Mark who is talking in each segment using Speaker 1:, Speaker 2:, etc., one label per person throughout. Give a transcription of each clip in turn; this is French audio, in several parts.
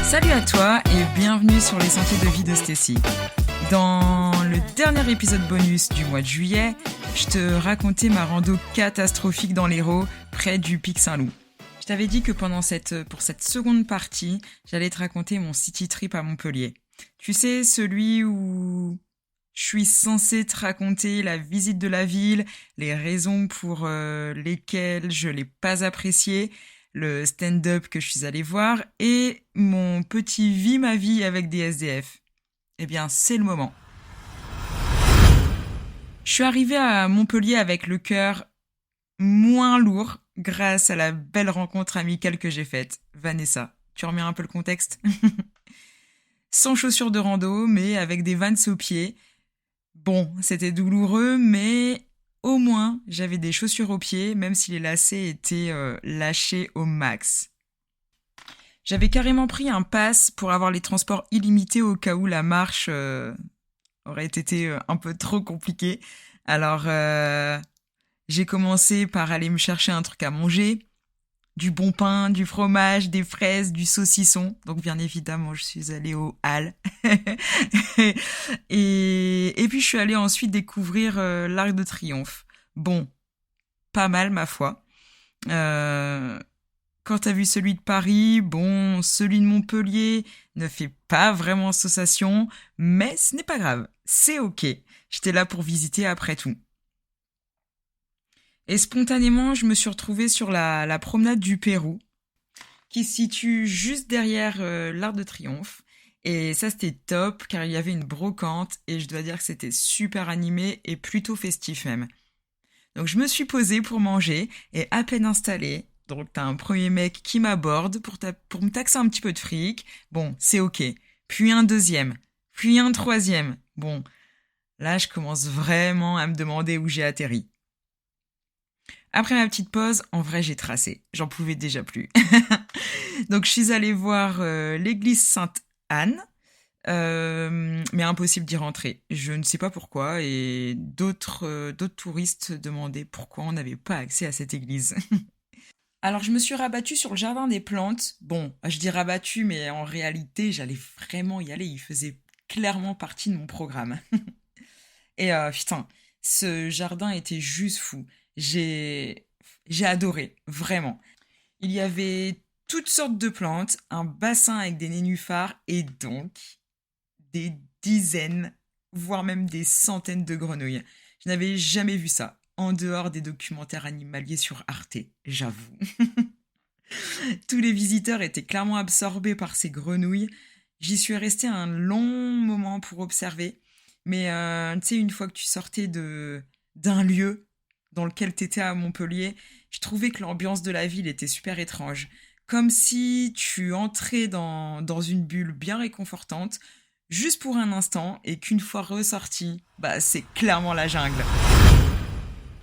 Speaker 1: Salut à toi et bienvenue sur les sentiers de vie de Stacy. Dans le dernier épisode bonus du mois de juillet, je te racontais ma rando catastrophique dans l'Hérault, près du Pic Saint-Loup. Je t'avais dit que pour cette seconde partie, j'allais te raconter mon city trip à Montpellier. Tu sais, celui où je suis censée te raconter la visite de la ville, les raisons pour lesquelles je l'ai pas apprécié, le stand-up que je suis allée voir et mon petit vie ma vie avec des SDF. Eh bien, c'est le moment. Je suis arrivée à Montpellier avec le cœur moins lourd grâce à la belle rencontre amicale que j'ai faite. Vanessa, tu remets un peu le contexte? Sans chaussures de rando, mais avec des Vans aux pieds. Bon, c'était douloureux, mais au moins, j'avais des chaussures aux pieds, même si les lacets étaient lâchés au max. J'avais carrément pris un pass pour avoir les transports illimités au cas où la marche aurait été un peu trop compliquée. Alors, j'ai commencé par aller me chercher un truc à manger, du bon pain, du fromage, des fraises, du saucisson. Donc, bien évidemment, je suis allée au Halles. et puis, je suis allée ensuite découvrir l'Arc de Triomphe. Bon, pas mal, ma foi. Quand t'as vu celui de Paris, bon, celui de Montpellier ne fait pas vraiment sensation, mais ce n'est pas grave, c'est ok. J'étais là pour visiter après tout. Et spontanément, je me suis retrouvée sur la promenade du Pérou, qui se situe juste derrière l'Arc de Triomphe. Et ça, c'était top, car il y avait une brocante, et je dois dire que c'était super animé et plutôt festif même. Donc je me suis posée pour manger, et à peine installée, donc t'as un premier mec qui m'aborde pour me taxer un petit peu de fric. Bon, c'est ok. Puis un deuxième. Puis un troisième. Bon, là je commence vraiment à me demander où j'ai atterri. Après ma petite pause, en vrai j'ai tracé. J'en pouvais déjà plus. Donc je suis allée voir l'église Sainte-Anne. Mais impossible d'y rentrer. Je ne sais pas pourquoi. Et d'autres touristes demandaient pourquoi on n'avait pas accès à cette église. Alors, je me suis rabattue sur le jardin des plantes. Bon, je dis rabattue, mais en réalité, j'allais vraiment y aller. Il faisait clairement partie de mon programme. Et putain, ce jardin était juste fou. J'ai adoré, vraiment. Il y avait toutes sortes de plantes, un bassin avec des nénuphars et donc des dizaines, voire même des centaines de grenouilles. Je n'avais jamais vu ça. En dehors des documentaires animaliers sur Arte, j'avoue. Tous les visiteurs étaient clairement absorbés par ces grenouilles. J'y suis restée un long moment pour observer. Mais tu sais, une fois que tu sortais d'un lieu dans lequel tu étais à Montpellier, je trouvais que l'ambiance de la ville était super étrange. Comme si tu entrais dans une bulle bien réconfortante, juste pour un instant, et qu'une fois ressorti, bah c'est clairement la jungle.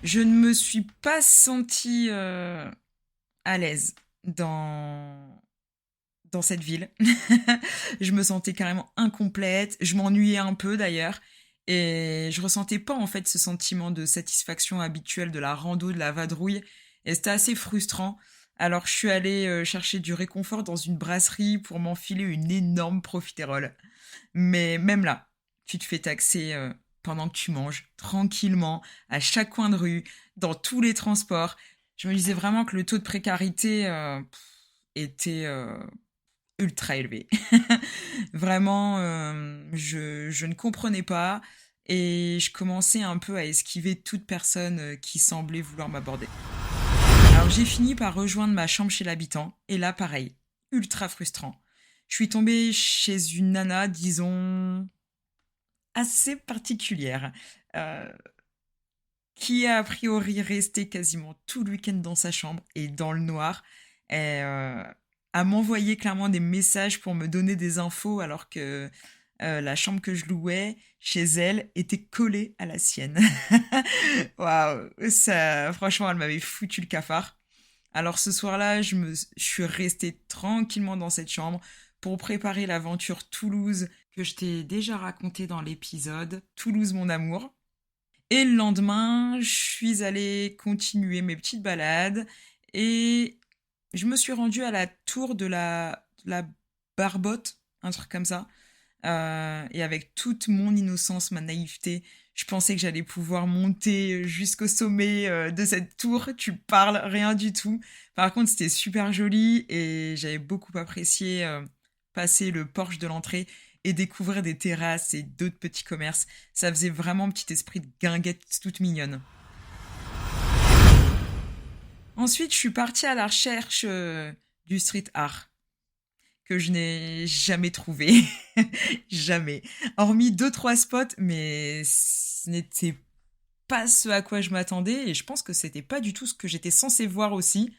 Speaker 1: Je ne me suis pas sentie à l'aise dans cette ville. Je me sentais carrément incomplète. Je m'ennuyais un peu d'ailleurs. Et je ressentais pas en fait ce sentiment de satisfaction habituel de la rando, de la vadrouille. Et c'était assez frustrant. Alors je suis allée chercher du réconfort dans une brasserie pour m'enfiler une énorme profiterole. Mais même là, tu te fais taxer pendant que tu manges, tranquillement, à chaque coin de rue, dans tous les transports. Je me disais vraiment que le taux de précarité était ultra élevé. Vraiment, je ne comprenais pas et je commençais un peu à esquiver toute personne qui semblait vouloir m'aborder. Alors j'ai fini par rejoindre ma chambre chez l'habitant et là, pareil, ultra frustrant. Je suis tombée chez une nana, disons, assez particulière, qui est a priori restée quasiment tout le week-end dans sa chambre et dans le noir, et à m'envoyer clairement des messages pour me donner des infos alors que la chambre que je louais chez elle était collée à la sienne. Waouh, ça, franchement, elle m'avait foutu le cafard. Alors ce soir-là, je suis restée tranquillement dans cette chambre pour préparer l'aventure Toulouse que je t'ai déjà racontée dans l'épisode Toulouse mon amour. Et le lendemain, je suis allée continuer mes petites balades et je me suis rendue à la tour de la Barbotte, un truc comme ça. Et avec toute mon innocence, ma naïveté, je pensais que j'allais pouvoir monter jusqu'au sommet de cette tour. Tu parles, rien du tout. Par contre, c'était super joli et j'avais beaucoup apprécié passer le porche de l'entrée et découvrir des terrasses et d'autres petits commerces. Ça faisait vraiment un petit esprit de guinguette toute mignonne. Ensuite, je suis partie à la recherche du street art que je n'ai jamais trouvé. Jamais. Hormis deux, trois spots, mais ce n'était pas ce à quoi je m'attendais et je pense que c'était pas du tout ce que j'étais censée voir aussi.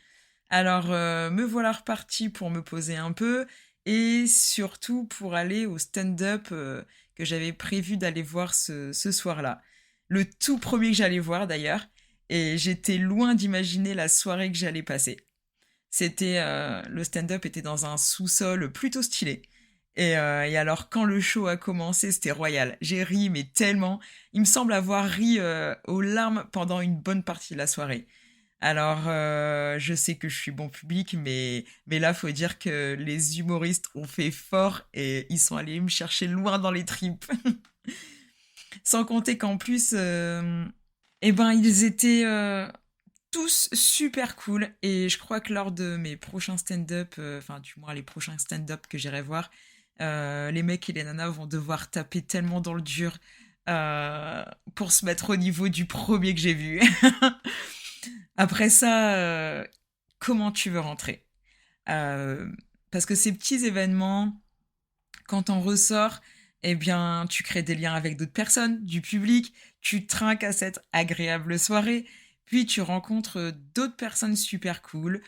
Speaker 1: Alors, me voilà repartie pour me poser un peu et surtout pour aller au stand-up que j'avais prévu d'aller voir ce soir-là. Le tout premier que j'allais voir d'ailleurs, et j'étais loin d'imaginer la soirée que j'allais passer. Le stand-up était dans un sous-sol plutôt stylé. Et alors, quand le show a commencé, c'était royal. J'ai ri, mais tellement. Il me semble avoir ri aux larmes pendant une bonne partie de la soirée. Alors, je sais que je suis bon public, mais là, faut dire que les humoristes ont fait fort et ils sont allés me chercher loin dans les tripes. Sans compter qu'en plus, eh ben, ils étaient tous super cool. Et je crois que lors de mes prochains stand-up, enfin, du moins les prochains stand-up que j'irai voir, les mecs et les nanas vont devoir taper tellement dans le dur euh, pour se mettre au niveau du premier que j'ai vu. Après ça, comment tu veux rentrer? Euh, Parce que ces petits événements, quand on ressort, eh bien, tu crées des liens avec d'autres personnes, du public, tu trinques à cette agréable soirée, puis tu rencontres d'autres personnes super cool,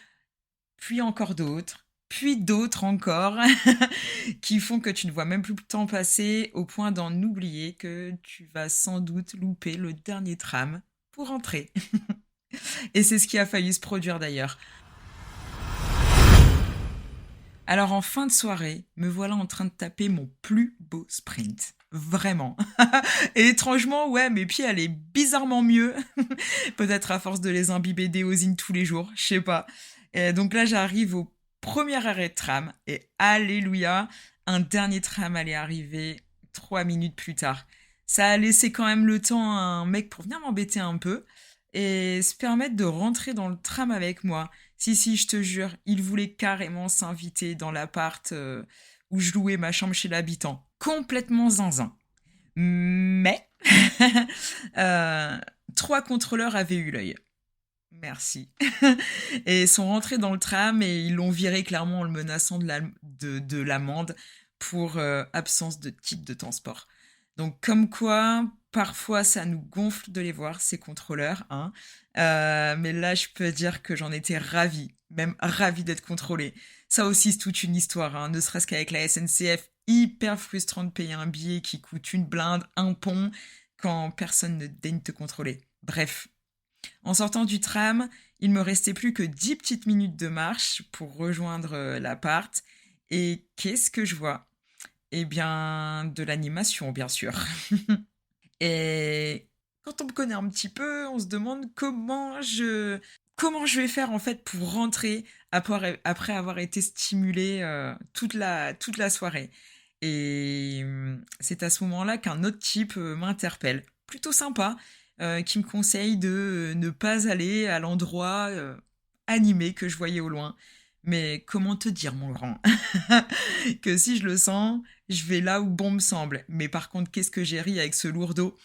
Speaker 1: puis encore d'autres, puis d'autres encore, qui font que tu ne vois même plus le temps passer au point d'en oublier que tu vas sans doute louper le dernier tram pour rentrer. Et c'est ce qui a failli se produire d'ailleurs. Alors en fin de soirée, me voilà en train de taper mon plus beau sprint. Vraiment. Et étrangement, ouais, mes pieds allaient bizarrement mieux. Peut-être à force de les imbiber d'éosine tous les jours, je sais pas. Et donc là, j'arrive au premier arrêt de tram et alléluia, un dernier tram allait arriver 3 minutes plus tard. Ça a laissé quand même le temps à un mec pour venir m'embêter un peu et se permettre de rentrer dans le tram avec moi. Si, si, je te jure, il voulait carrément s'inviter dans l'appart où je louais ma chambre chez l'habitant. Complètement zinzin. Mais euh, trois contrôleurs avaient eu l'œil. Merci. Et sont rentrés dans le tram et ils l'ont viré clairement en le menaçant de l'amende pour absence de titre de transport. Donc comme quoi, parfois ça nous gonfle de les voir, ces contrôleurs. Hein. Mais là, je peux dire que j'en étais ravie, même ravie d'être contrôlée. Ça aussi, c'est toute une histoire, hein. Ne serait-ce qu'avec la SNCF, hyper frustrant de payer un billet qui coûte une blinde, un pont, quand personne ne daigne te contrôler. Bref, en sortant du tram, il me restait plus que 10 petites minutes de marche pour rejoindre l'appart. Et qu'est-ce que je vois? Eh bien, de l'animation, bien sûr. Et quand on me connaît un petit peu, on se demande comment je vais faire en fait pour rentrer après avoir été stimulée toute la soirée. Et c'est à ce moment-là qu'un autre type m'interpelle, plutôt sympa, qui me conseille de ne pas aller à l'endroit animé que je voyais au loin. Mais comment te dire, mon grand, que si je le sens, je vais là où bon me semble. Mais par contre, qu'est-ce que j'ai ri avec ce lourdeau.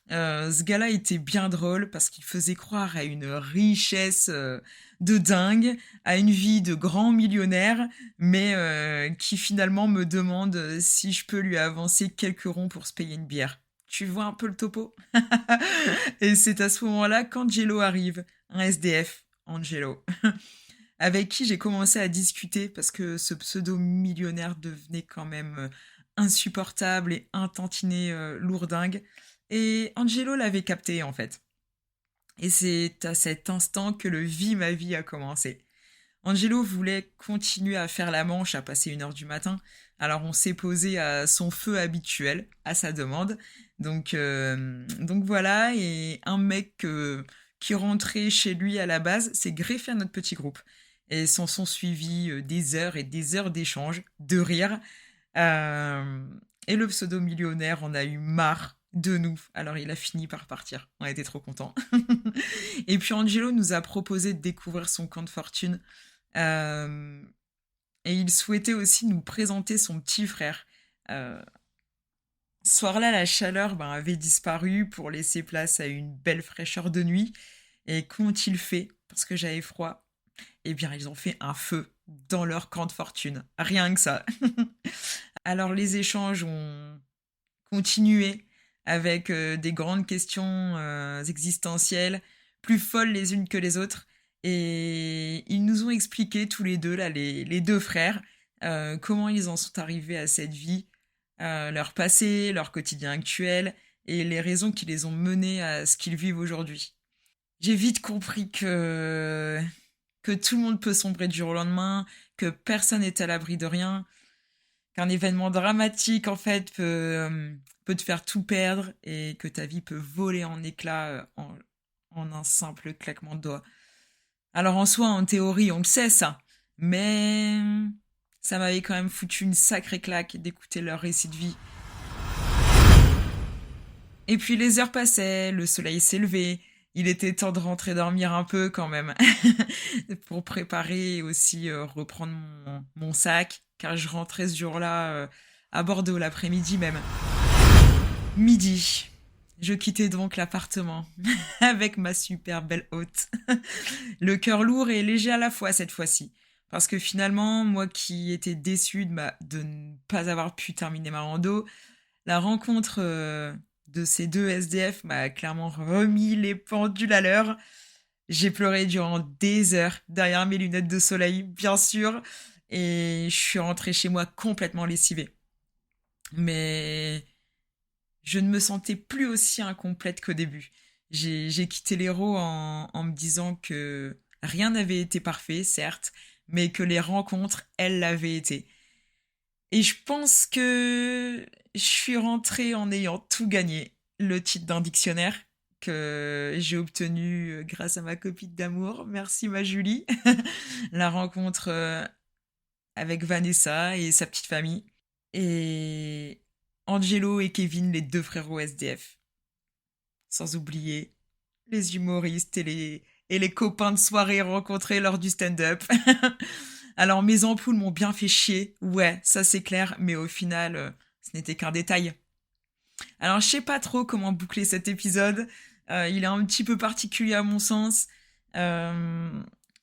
Speaker 1: Ce gars-là était bien drôle parce qu'il faisait croire à une richesse de dingue, à une vie de grand millionnaire, mais qui finalement me demande si je peux lui avancer quelques ronds pour se payer une bière. Tu vois un peu le topo? Et c'est à ce moment-là qu'Angelo arrive, un SDF, Angelo, avec qui j'ai commencé à discuter parce que ce pseudo-millionnaire devenait quand même insupportable et un tantinet lourdingue. Et Angelo l'avait capté en fait. Et c'est à cet instant que le vie ma vie a commencé. Angelo voulait continuer à faire la manche à passer 1h du matin, alors on s'est posé à son feu habituel, à sa demande. Donc voilà, et un mec qui rentrait chez lui à la base s'est greffé à notre petit groupe. Et s'en sont suivis des heures et des heures d'échanges, de rires. Euh, et le pseudo-millionnaire en a eu marre de nous. Alors il a fini par partir. On a été trop contents. Et puis Angelo nous a proposé de découvrir son camp de fortune. Euh, et il souhaitait aussi nous présenter son petit frère. Euh, Ce soir-là, la chaleur avait disparu pour laisser place à une belle fraîcheur de nuit. Et qu'ont-ils fait? Parce que j'avais froid. Eh bien, ils ont fait un feu dans leur camp de fortune. Rien que ça. Alors, les échanges ont continué avec des grandes questions existentielles, plus folles les unes que les autres. Et ils nous ont expliqué tous les deux, là, les deux frères, comment ils en sont arrivés à cette vie, leur passé, leur quotidien actuel, et les raisons qui les ont menés à ce qu'ils vivent aujourd'hui. J'ai vite compris que tout le monde peut sombrer du jour au lendemain, que personne n'est à l'abri de rien, qu'un événement dramatique, en fait, peut te faire tout perdre et que ta vie peut voler en éclats en un simple claquement de doigts. Alors en soi, en théorie, on le sait ça, mais ça m'avait quand même foutu une sacrée claque d'écouter leur récit de vie. Et puis les heures passaient, le soleil s'est levé, il était temps de rentrer dormir un peu quand même, pour préparer et aussi reprendre mon sac, car je rentrais ce jour-là à Bordeaux l'après-midi même. Midi, je quittais donc l'appartement avec ma super belle hôte. Le cœur lourd et léger à la fois cette fois-ci. Parce que finalement, moi qui étais déçue de ne pas avoir pu terminer ma rando, la rencontre de ces deux SDF m'a clairement remis les pendules à l'heure. J'ai pleuré durant des heures derrière mes lunettes de soleil, bien sûr, et je suis rentrée chez moi complètement lessivée. Mais je ne me sentais plus aussi incomplète qu'au début. J'ai quitté l'Hérault en me disant que rien n'avait été parfait, certes, mais que les rencontres, elles l'avaient été. Et je pense que je suis rentrée en ayant tout gagné. Le titre d'un dictionnaire que j'ai obtenu grâce à ma copine d'amour. Merci ma Julie. La rencontre avec Vanessa et sa petite famille. Et Angelo et Kevin, les deux frérots SDF. Sans oublier les humoristes et les copains de soirée rencontrés lors du stand-up. Alors mes ampoules m'ont bien fait chier, ouais, ça c'est clair, mais au final, ce n'était qu'un détail. Alors je sais pas trop comment boucler cet épisode, il est un petit peu particulier à mon sens. Euh,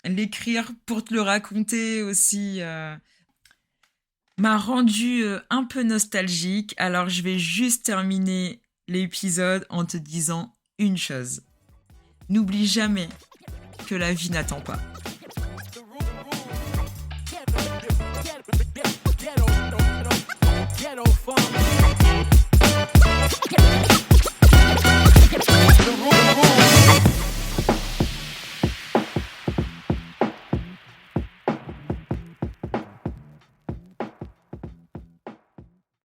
Speaker 1: L'écrire pour te le raconter aussi m'a rendu un peu nostalgique, alors je vais juste terminer l'épisode en te disant une chose. N'oublie jamais que la vie n'attend pas. Ghetto funk.